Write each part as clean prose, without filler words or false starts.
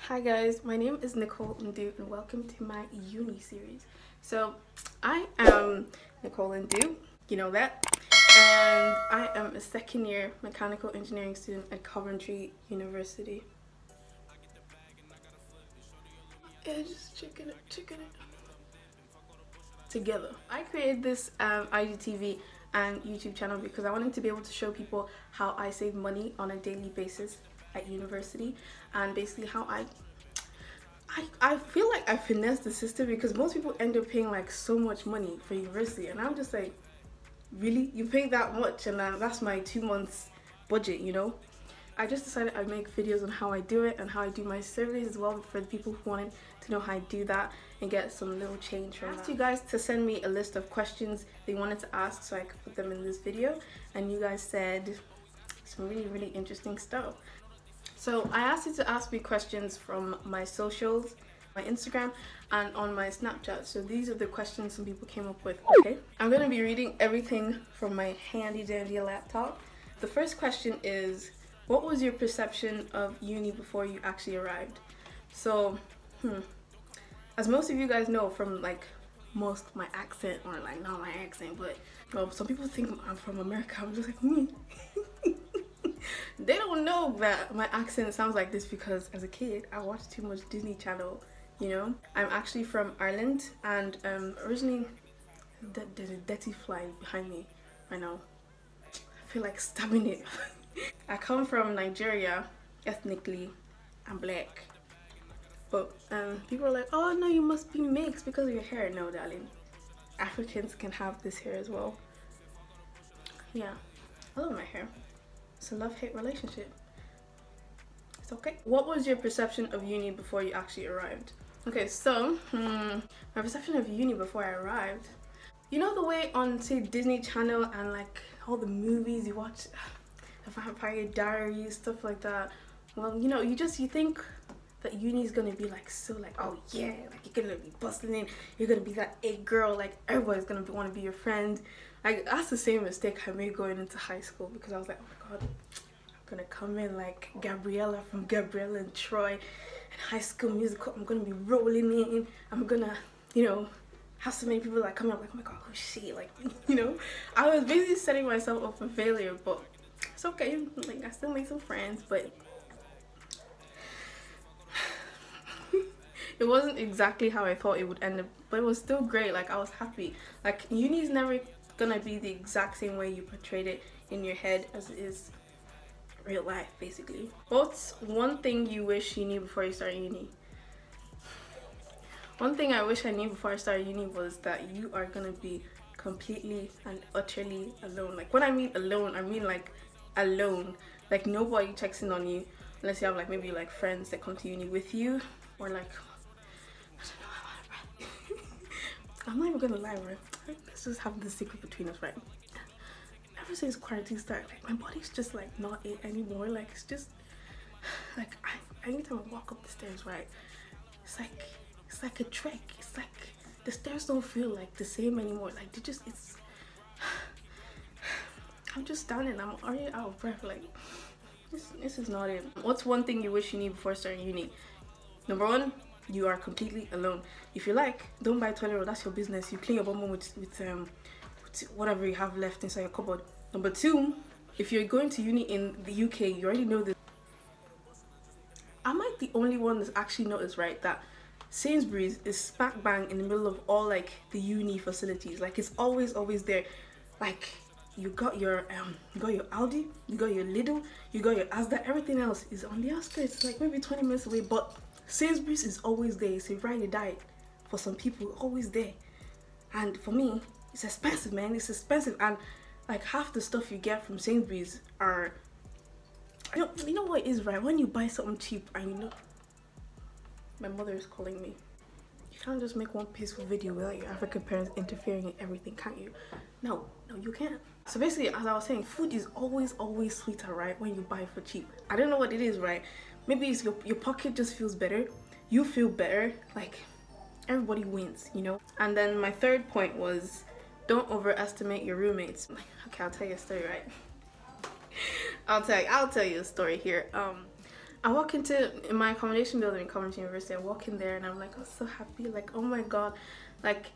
Hi guys, my name is Nicole Ndu and welcome to my uni series. So I am Nicole Ndu, you know that, and I am a second year mechanical engineering student at Coventry University. Yeah, just chicken it together. I created this IGTV and YouTube channel because I wanted to be able to show people how I save money on a daily basis at university, and basically how I feel like I finessed the system, because most people end up paying like so much money for university, and I'm just like, really? You pay that much? And that's my 2 months budget, you know? I just decided I'd make videos on how I do it and how I do my surveys as well, for the people who wanted to know how I do that and get some little change from that. I asked you guys to send me a list of questions they wanted to ask so I could put them in this video, and you guys said some really interesting stuff. So I asked you to ask me questions from my socials, my Instagram, and on my Snapchat. So these are the questions some people came up with, okay? I'm gonna be reading everything from my handy dandy laptop. The first question is, what was your perception of uni before you actually arrived? So, as most of you guys know from like most my accent, or like not my accent, but well, some people think I'm from America. I'm just like, They don't know that my accent sounds like this because as a kid I watched too much Disney Channel, you know? I'm actually from Ireland, and originally there's a dirty fly behind me right now. I feel like stabbing it. I come from Nigeria. Ethnically I'm black, but people are like, oh no, you must be mixed because of your hair. No darling, Africans can have this hair as well. Yeah, I love my hair. It's a love-hate relationship. It's okay. What was your perception of uni before you actually arrived? Okay, so my perception of uni before I arrived, you know the way on, say, Disney Channel and like all the movies you watch, the Vampire Diaries, stuff like that. Well, you know, you think that uni is gonna be like so like, oh yeah, like you're gonna be busting in, you're gonna be that it girl, like everybody's gonna want to be your friend. Like that's the same mistake I made going into high school, because I was like, oh my god, I'm gonna come in like Gabriella from Gabriella and Troy and High School Musical. I'm gonna be rolling in. I'm gonna, you know, have so many people that come up like, oh my god, oh shit, like, you know. I was basically setting myself up for failure, but it's okay. Like I still made some friends, but it wasn't exactly how I thought it would end up, but it was still great. Like I was happy. Like uni is never gonna be the exact same way you portrayed it in your head as it is real life, basically. What's one thing you wish you knew before you started uni? One thing I wish I knew before I started uni was that you are gonna be completely and utterly alone. Like when I mean alone, I mean like alone. Like nobody checks in on you unless you have like maybe like friends that come to uni with you, or like, I don't know, I'm not even gonna lie, right? Let's just have this secret between us, right? Ever since quarantine started, like my body's just like not it anymore. Like it's just like anytime I walk up the stairs, right, it's like a trek. It's like the stairs don't feel like the same anymore. Like I'm just standing, I'm already out of breath. Like this is not it. What's one thing you wish you knew before starting uni? Number one, you are completely alone. If you like, don't buy toilet roll, that's your business. You clean your bum with whatever you have left inside your cupboard. Number two, if you're going to uni in the UK, you already know this. Am I the only one that's actually noticed, right, that Sainsbury's is smack bang in the middle of all like the uni facilities? Like it's always there. Like you got your Aldi, you got your Lidl, you got your Asda. Everything else is on the outskirts, like maybe 20 minutes away, but Sainsbury's is always there. It's a ride or die for some people, always there. And for me, it's expensive, man. It's expensive, and like half the stuff you get from Sainsbury's are, you know what it is, right? When you buy something cheap, and you know, my mother is calling me. You can't just make one peaceful video without your African parents interfering in everything, can't you? No, you can't. So basically, as I was saying, food is always sweeter, right, when you buy it for cheap. I don't know what it is, right? Maybe it's your pocket just feels better. You feel better. Like everybody wins, you know. And then my third point was, don't overestimate your roommates. Okay, I'll tell you a story, right? I'll tell you a story here. I walk in my accommodation building in Coventry University. I walk in there and I'm like, I'm so happy. Like, oh my god. Like,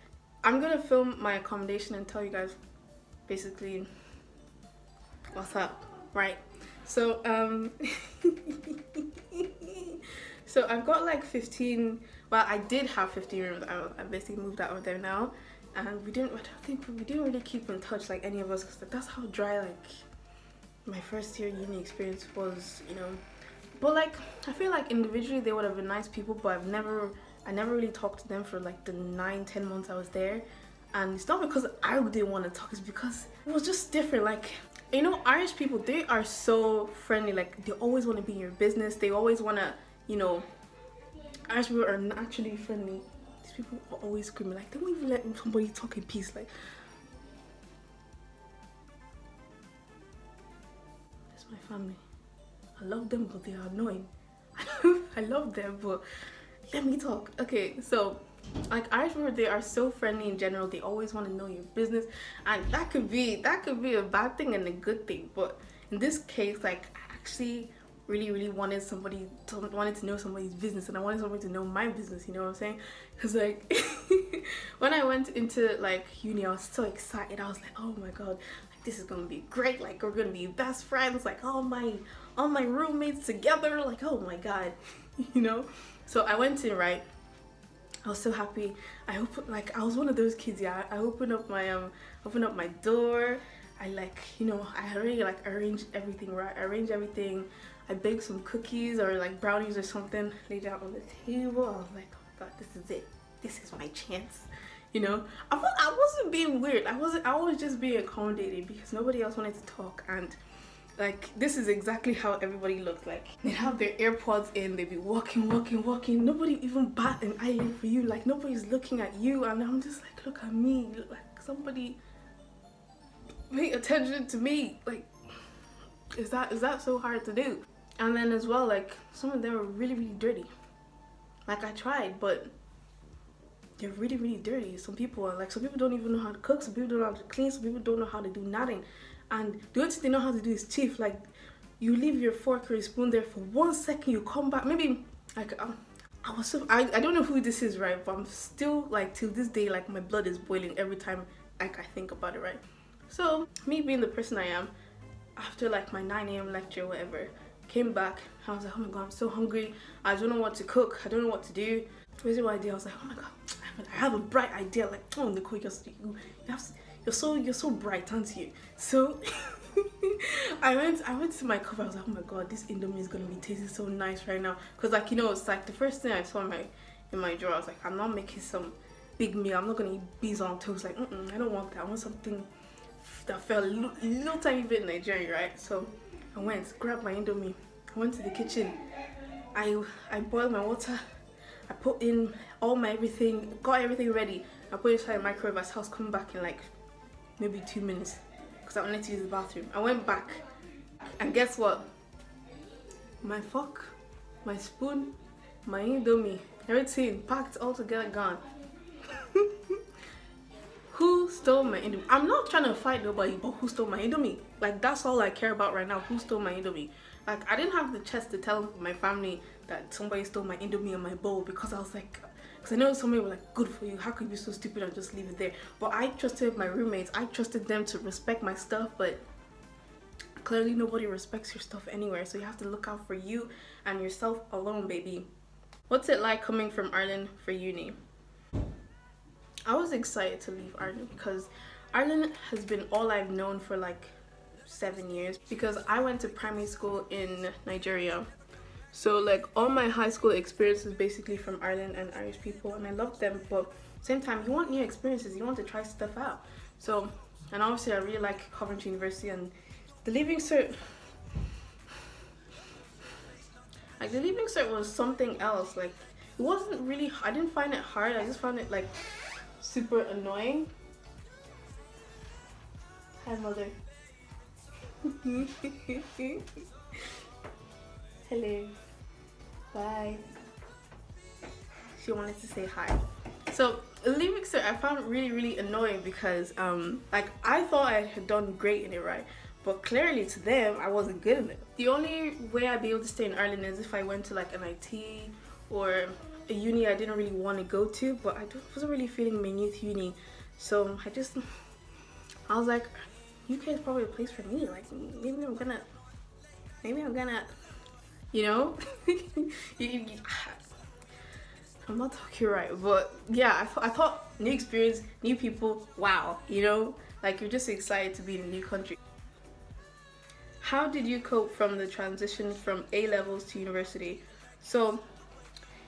I'm gonna film my accommodation and tell you guys basically what's up, right? So so I've got like 15. Well, I did have 15 rooms. I basically moved out of there now, and I don't think we didn't really keep in touch, like any of us, because that's how dry like my first year uni experience was, you know. But like, I feel like individually they would have been nice people, but I never really talked to them for like the 9-10 months I was there. And it's not because I didn't want to talk, it's because it was just different. Like, you know, Irish people, they are so friendly. Like, they always want to be in your business. They always want to, you know, Irish people are naturally friendly. These people are always screaming, like, don't even let somebody talk in peace. Like, that's my family. I love them, but they are annoying. I love them, but let me talk. Okay, so like Irish people, they are so friendly in general. They always want to know your business, and that could be a bad thing and a good thing. But in this case, like, I actually really wanted to know somebody's business, and I wanted somebody to know my business, you know what I'm saying? Because like when I went into like uni, I was so excited. I was like, oh my god, like, this is gonna be great. Like, we're gonna be best friends, like all my roommates together, like, oh my god. You know. So I went in, right? I was so happy. I was one of those kids, yeah. I opened up my door. I, like, you know, I already like arranged everything, right? I arranged everything. I baked some cookies or like brownies or something, laid out on the table. I was like, oh my god, this is it. This is my chance. You know, I wasn't being weird. I was just being accommodated because nobody else wanted to talk, and like, this is exactly how everybody looked like. They'd have their AirPods in, they'd be walking. Nobody even bat an eyelid for you. Like, nobody's looking at you, and I'm just like, look at me. Like, somebody pay attention to me. Like, is that so hard to do? And then as well, like, some of them were really dirty. Like, I tried, but they're really dirty. Some people don't even know how to cook. Some people don't know how to clean. Some people don't know how to do nothing. And the only thing they know how to do is chief. Like, you leave your fork or your spoon there for 1 second, you come back. Maybe like I don't know who this is, right? But I'm still, like, till this day, like, my blood is boiling every time like I think about it, right? So me being the person I am, after like my 9 AM lecture or whatever, came back. I was like, oh my god, I'm so hungry. I don't know what to cook. I don't know what to do. Basically, what idea? I was like, oh my god, I have a bright idea. Like, oh, Nicole, you're so bright, aren't you? So I went to my cupboard. I was like, oh my god, this Indomie is gonna be tasting so nice right now. Cause, like, you know, it's like the first thing I saw in my drawer. I was like, I'm not making some big meal. I'm not gonna eat beans on toast. Like, I don't want that. I want something that felt a little tiny bit Nigerian, right? So I went, grabbed my Indomie. I went to the kitchen. I boiled my water. I put in all my everything, got everything ready. I put it inside the microwave. I was coming back in like maybe 2 minutes because I wanted to use the bathroom. I went back, and guess what? My fork, my spoon, my Indomie, everything packed all together, gone. Who stole my Indomie? I'm not trying to fight nobody, but who stole my Indomie? Like, that's all I care about right now. Who stole my Indomie? Like, I didn't have the chest to tell my family that somebody stole my Indomie and my bowl, because I was like, because I know somebody was like, good for you, how could you be so stupid and just leave it there? But I trusted my roommates. I trusted them to respect my stuff, but clearly nobody respects your stuff anywhere. So you have to look out for you and yourself alone, baby. What's it like coming from Ireland for uni? I was excited to leave Ireland because Ireland has been all I've known for like 7 years, because I went to primary school in Nigeria. So like all my high school experience is basically from Ireland and Irish people, and I love them, but at the same time you want new experiences, you want to try stuff out. So, and obviously I really like Coventry University, and the Leaving Cert, like the Leaving Cert was something else. Like, it wasn't really, I didn't find it hard, I just found it like super annoying. Hi, mother. Hello. Bye. She wanted to say hi. So Leaving Cert I found really annoying because like I thought I had done great in it, right? But clearly to them I wasn't good in it. The only way I'd be able to stay in Ireland is if I went to like an IT or a uni I didn't really want to go to, but I wasn't really feeling my youth uni, so I was like, UK is probably a place for me. Like maybe I'm gonna, you know. I'm not talking right, but yeah, I thought new experience, new people, wow, you know, like you're just excited to be in a new country. How did you cope from the transition from A levels to university? So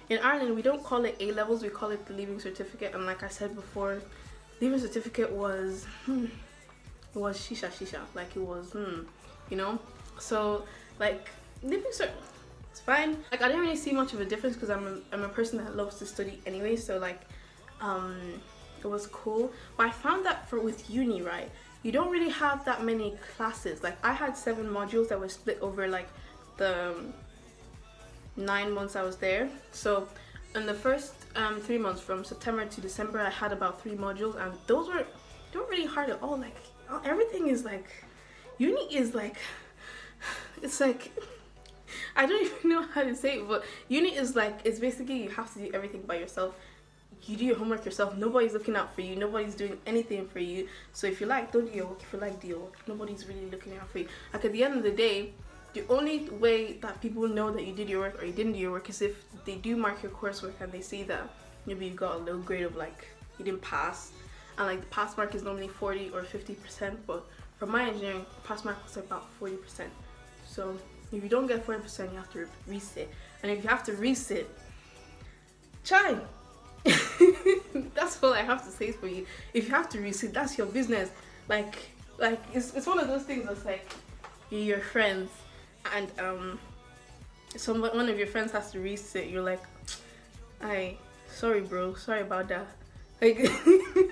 in Ireland, we don't call it A levels, we call it the leaving certificate. And like I said before, leaving certificate was it was shisha, like it was you know. So like leaving cert, it's fine. Like I didn't really see much of a difference because I'm a person that loves to study anyway. So like it was cool. But I found that with uni, right, you don't really have that many classes. Like I had 7 modules that were split over like the 9 months I was there. So in the first 3 months from September to December, I had about 3 modules, and those weren't really hard at all. Like everything is like, uni is like, it's like, I don't even know how to say it, but uni is like, it's basically you have to do everything by yourself. You do your homework yourself. Nobody's looking out for you. Nobody's doing anything for you. So if you like, don't do your work. If you like, do your work. Nobody's really looking out for you. Like at the end of the day, the only way that people know that you did your work or you didn't do your work is if they do mark your coursework and they see that maybe you got a low grade of like you didn't pass, and like the pass mark is normally 40 or 50%, but for my engineering, pass mark was about 40%. So if you don't get 40%, you have to resit, and if you have to resit, try. That's all I have to say for you. If you have to resit, that's your business. Like it's one of those things that's like you're your friends and one of your friends has to resit, you're like, sorry bro, sorry about that, like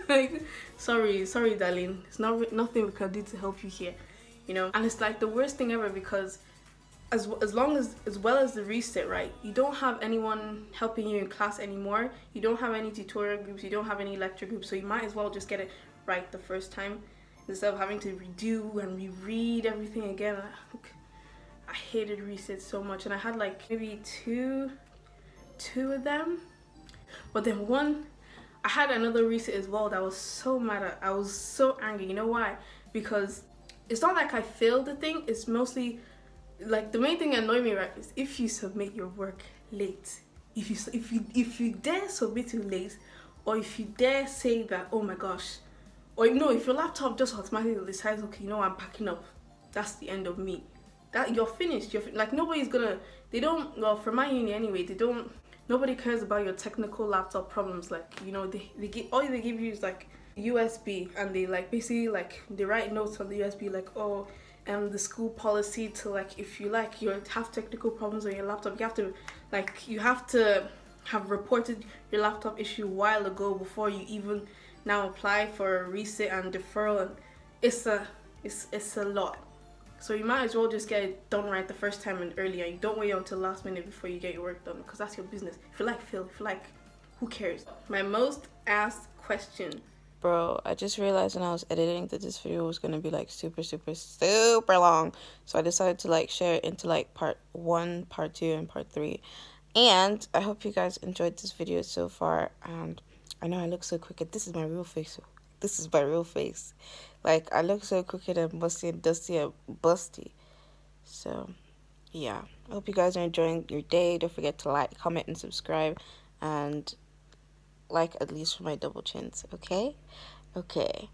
like sorry darling, it's nothing we can do to help you here, you know. And it's like the worst thing ever, because as well as the reset, right, you don't have anyone helping you in class anymore. You don't have any tutorial groups, you don't have any lecture groups, so you might as well just get it right the first time instead of having to redo and reread everything again. I hated resets so much, and I had like maybe two of them, but then I had another reset as well that I was so mad at. I was so angry. You know why? Because it's not like I failed the thing, it's mostly like the main thing that annoyed me, right, is if you submit your work late, if you dare submit it late, or if you dare say that, oh my gosh, or you know, if your laptop just automatically decides, okay, you know, I'm packing up, that's the end of me, that you're finished. Like nobody's gonna, well, for my uni anyway, nobody cares about your technical laptop problems. Like, you know, all they give you is like USB, and they like basically like they write notes on the USB like, oh, the school policy to like, if you like, you have technical problems on your laptop, you have to have reported your laptop issue a while ago before you even now apply for a reset and deferral, and it's a lot. So you might as well just get it done right the first time and earlier. You don't wait until last minute before you get your work done, because that's your business. If you like, fail. If you like, who cares? My most asked question. Bro, I just realized when I was editing that this video was gonna be like super long, so I decided to like share it into like part 1, part 2, and part 3. And I hope you guys enjoyed this video so far. And I know I look so crooked. This is my real face. This is my real face. Like, I look so crooked and musty and dusty and busty. So yeah, I hope you guys are enjoying your day. Don't forget to like, comment, and subscribe, and like at least for my double chins. Okay.